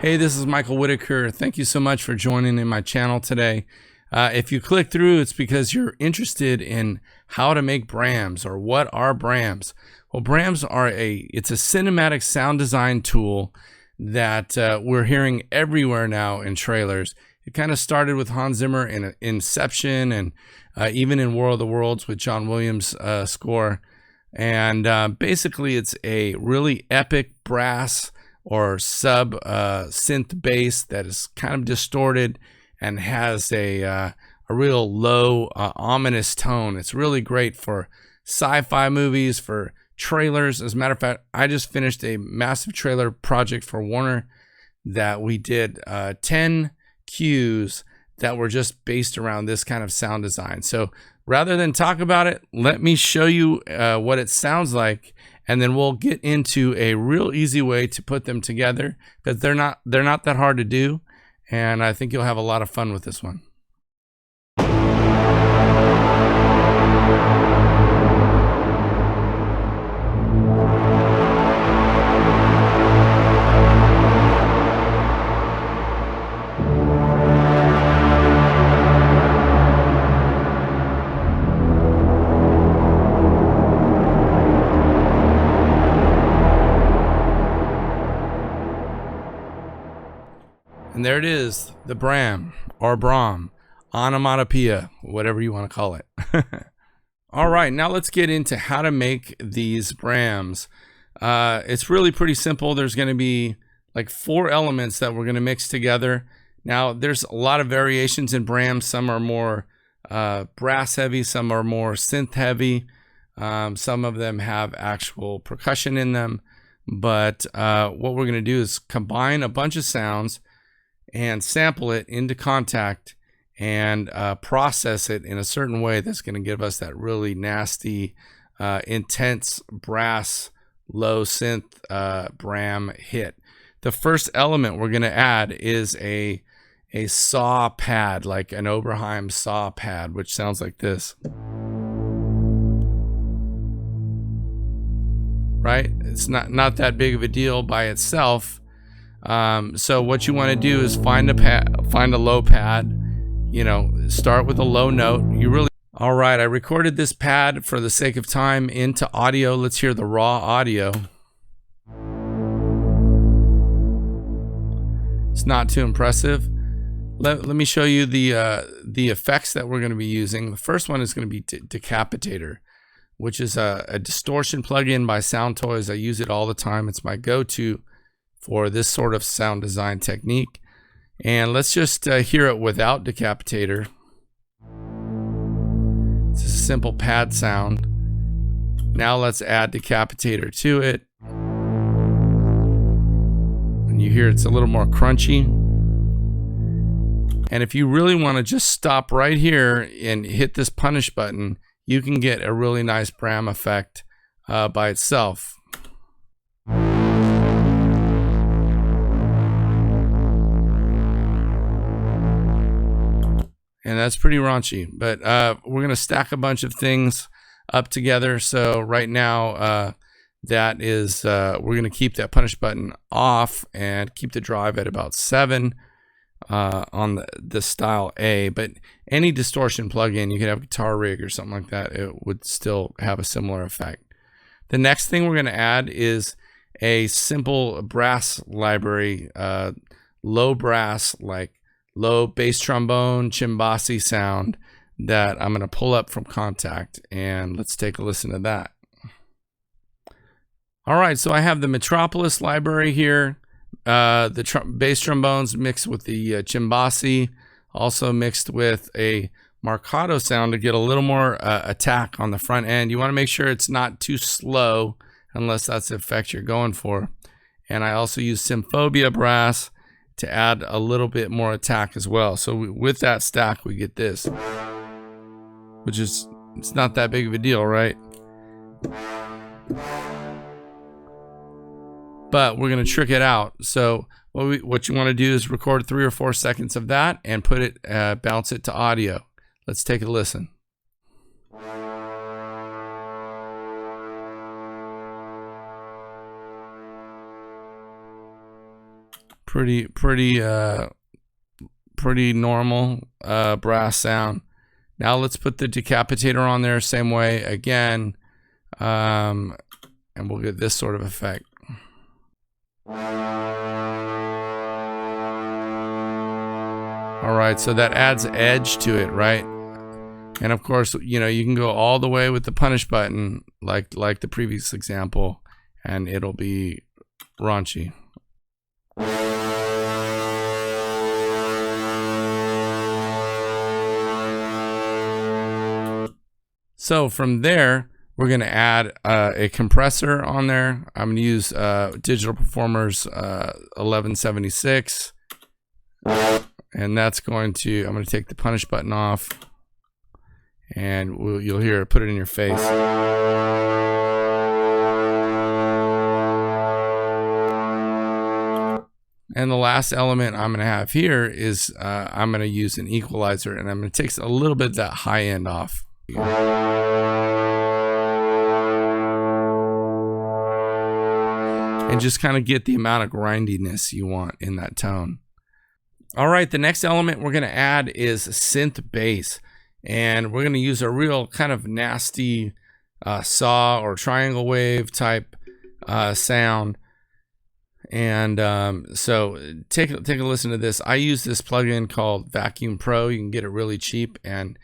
Hey, this is Michael Whitaker. Thank you so much for joining in my channel today. If you click through, it's because you're interested in how to make brams, or what are brams. Well, brams are it's a cinematic sound design tool that we're hearing everywhere now in trailers. It kind of started with Hans Zimmer in Inception, and even in War of the Worlds with John Williams' score. And basically, it's a really epic brass or sub synth bass that is kind of distorted and has a real low ominous tone. It's really great for sci-fi movies, for trailers. As a matter of fact, I just finished a massive trailer project for Warner that we did 10 cues that were just based around this kind of sound design. So rather than talk about it, let me show you what it sounds like, and then we'll get into a real easy way to put them together, because they're not that hard to do, and I think you'll have a lot of fun with this one. And there it is, the bram, or bram, onomatopoeia, whatever you want to call it. All right, now let's get into how to make these brams. It's really pretty simple. There's going to be like 4 elements that we're going to mix together. Now, there's a lot of variations in brams. Some are more brass heavy, some are more synth heavy. Some of them have actual percussion in them. But what we're going to do is combine a bunch of sounds and sample it into Kontakt and process it in a certain way that's going to give us that really nasty, intense brass, low synth bram hit. The first element we're going to add is a saw pad, like an Oberheim saw pad, which sounds like this. Right? It's not that big of a deal by itself. So what you want to do is find a low pad, start with a low note. All right, I recorded this pad for the sake of time into audio. Let's hear the raw audio. It's not too impressive. Let me show you the effects that we're going to be using. The first one is going to be Decapitator, which is a distortion plugin by Soundtoys. I use it all the time. It's my go-to for this sort of sound design technique. And let's just hear it without Decapitator. It's a simple pad sound. Now let's add Decapitator to it. And you hear it's a little more crunchy. And if you really want to just stop right here and hit this punish button, you can get a really nice bram effect by itself. And that's pretty raunchy, but we're going to stack a bunch of things up together. So right now, that is, we're going to keep that punish button off and keep the drive at about 7 on the style A. But any distortion plugin, you could have Guitar Rig or something like that, it would still have a similar effect. The next thing we're going to add is a simple brass library, low brass, like low bass trombone, chimbassi sound that I'm going to pull up from Kontakt, and let's take a listen to that. All right, so I have the Metropolis library here, the bass trombones mixed with the chimbassi, also mixed with a marcato sound to get a little more attack on the front end. You want to make sure it's not too slow unless that's the effect you're going for. And I also use Symphobia brass to add a little bit more attack as well. So with that stack, we get this, which is, it's not that big of a deal, right? But we're going to trick it out. So what you want to do is record 3 or 4 seconds of that and put it, bounce it to audio. Let's take a listen. pretty normal brass sound. Now let's put the decapitator on there, same way again, and we'll get this sort of effect. All right, so that adds edge to it, right? And of course, you know, you can go all the way with the punish button, like the previous example, and it'll be raunchy. So from there, we're going to add a compressor on there. I'm going to use Digital Performer's 1176. And that's going to, I'm going to take the punish button off. And you'll hear it, put it in your face. And the last element I'm going to have here is I'm going to use an equalizer, and I'm going to take a little bit of that high end off. And just kind of get the amount of grindiness you want in that tone. All right, the next element we're going to add is synth bass. And we're going to use a real kind of nasty saw or triangle wave type sound. And so take a listen to this. I use this plugin called Vacuum Pro. You can get it really cheap, and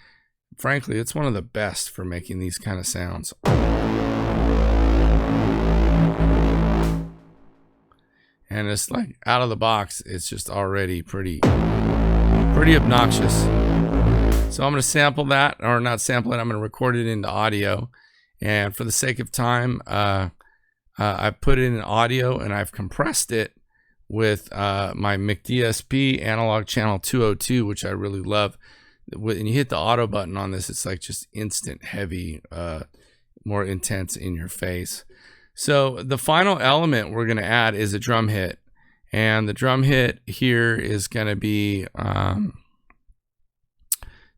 frankly, it's one of the best for making these kind of sounds. And it's like out of the box, it's just already pretty obnoxious. So I'm going to sample that, or not sample it, I'm going to record it into audio. And for the sake of time, I put it in audio and I've compressed it with my McDSP analog channel 202, which I really love. When you hit the auto button on this, it's like just instant heavy, more intense in your face. So the final element we're going to add is a drum hit. And the drum hit here is going to be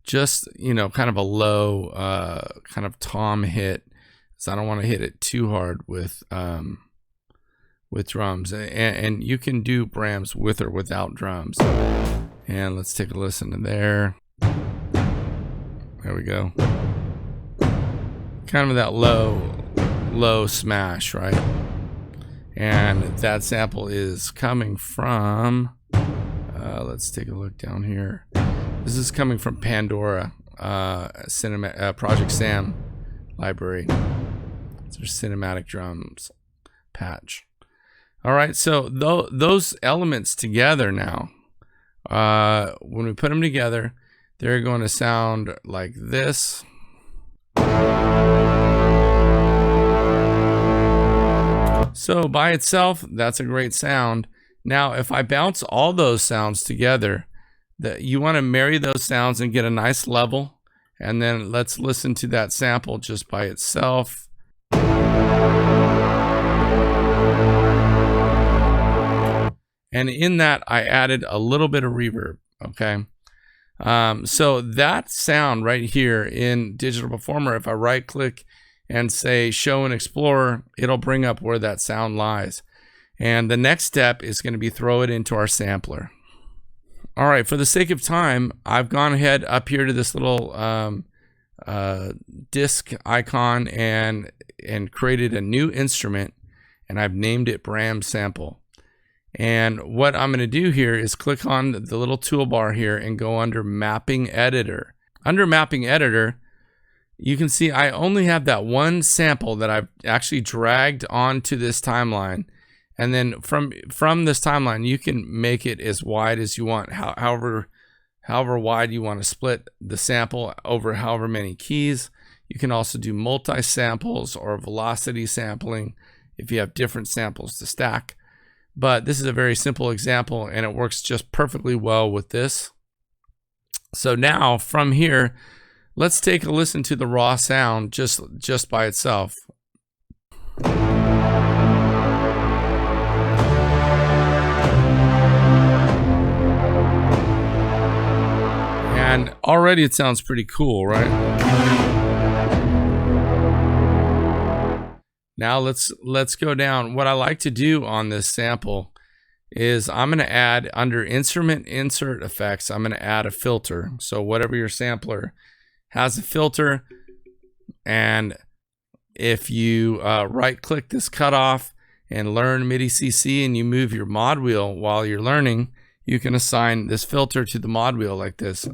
just, you know, kind of a low kind of tom hit. So I don't want to hit it too hard with drums. And you can do Brahms with or without drums. And let's take a listen to there. There we go. Kind of that low smash, right? And that sample is coming from, let's take a look down here. This is coming from Pandora, Project Sam library. It's their cinematic drums patch. All right, so those elements together now, when we put them together, they're going to sound like this. So by itself, that's a great sound. Now, if I bounce all those sounds together, you want to marry those sounds and get a nice level. And then let's listen to that sample just by itself. And in that, I added a little bit of reverb, okay? So that sound right here in Digital Performer, if I right click and say show and explore, it'll bring up where that sound lies. And the next step is going to be throw it into our sampler. All right, for the sake of time, I've gone ahead up here to this little disc icon and created a new instrument, and I've named it Bram Sample. And what I'm going to do here is click on the little toolbar here and go under Mapping Editor. Under Mapping Editor, you can see I only have that one sample that I've actually dragged onto this timeline. And then from this timeline, you can make it as wide as you want, however wide you want to split the sample over however many keys. You can also do multi-samples or velocity sampling if you have different samples to stack. But this is a very simple example, and it works just perfectly well with this. So now from here, let's take a listen to the raw sound just by itself. And already it sounds pretty cool, right? Now let's go down. What I like to do on this sample is I'm going to add under instrument insert effects, I'm going to add a filter. So whatever your sampler has a filter, and if you right click this cutoff and learn MIDI CC and you move your mod wheel while you're learning, you can assign this filter to the mod wheel like this.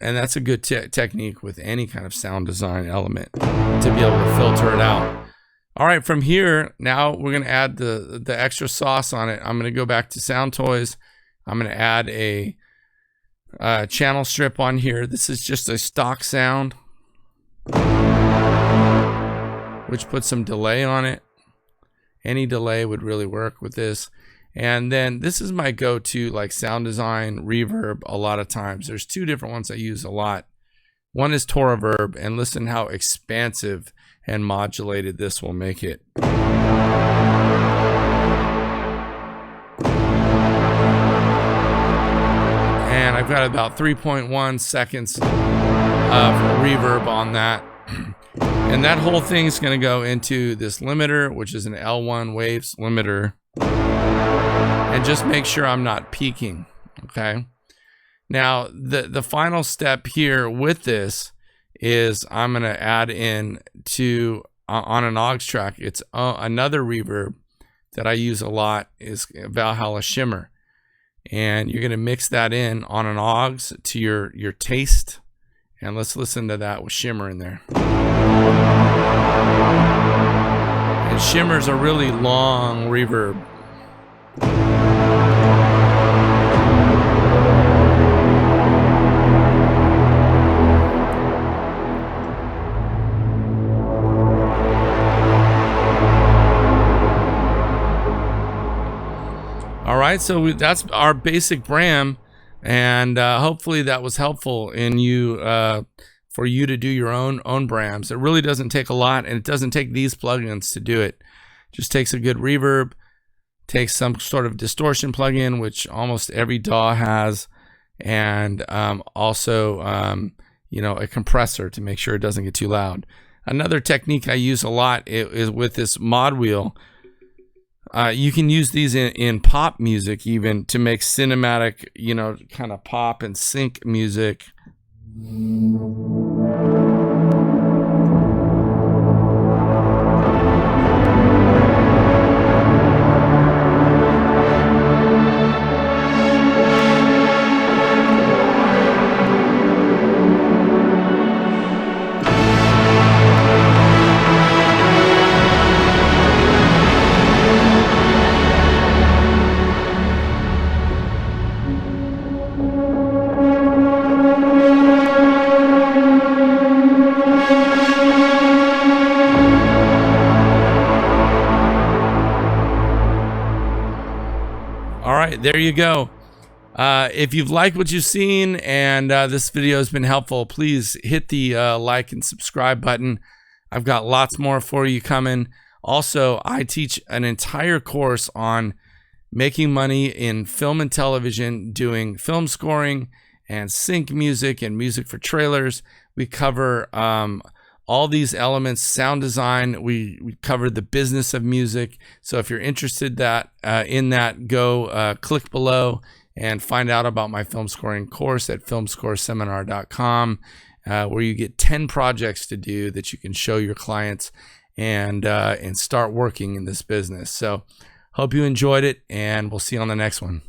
And that's a good technique with any kind of sound design element to be able to filter it out. All right, from here, now we're going to add the extra sauce on it. I'm going to go back to Sound Toys. I'm going to add a channel strip on here. This is just a stock sound, which puts some delay on it. Any delay would really work with this. And then this is my go-to like sound design reverb a lot of times. There's two different ones I use a lot. One is Toraverb, and listen how expansive and modulated this will make it. And I've got about 3.1 seconds of reverb on that. And that whole thing is going to go into this limiter, which is an L1 waves limiter. And just make sure I'm not peaking, okay? Now, the final step here with this is I'm going to add in to, on an aux track, it's another reverb that I use a lot is Valhalla Shimmer. And you're going to mix that in on an aux to your taste. And let's listen to that with Shimmer in there. And Shimmer's a really long reverb. All right, so that's our basic Bram, and hopefully that was helpful in you for you to do your own Brams. It really doesn't take a lot, and it doesn't take these plugins to do it. Just takes a good reverb, takes some sort of distortion plugin, which almost every DAW has, and also you know, a compressor to make sure it doesn't get too loud. Another technique I use a lot is with this mod wheel. You can use these in pop music even to make cinematic, you know, kind of pop and sync music. There you go. If you've liked what you've seen and this video has been helpful, please hit the like and subscribe button. I've got lots more for you coming. Also, I teach an entire course on making money in film and television, doing film scoring and sync music and music for trailers. We cover all these elements, sound design. We cover the business of music. So if you're interested in that, go click below and find out about my film scoring course at filmscoreseminar.com, where you get 10 projects to do that you can show your clients and start working in this business. So hope you enjoyed it, and we'll see you on the next one.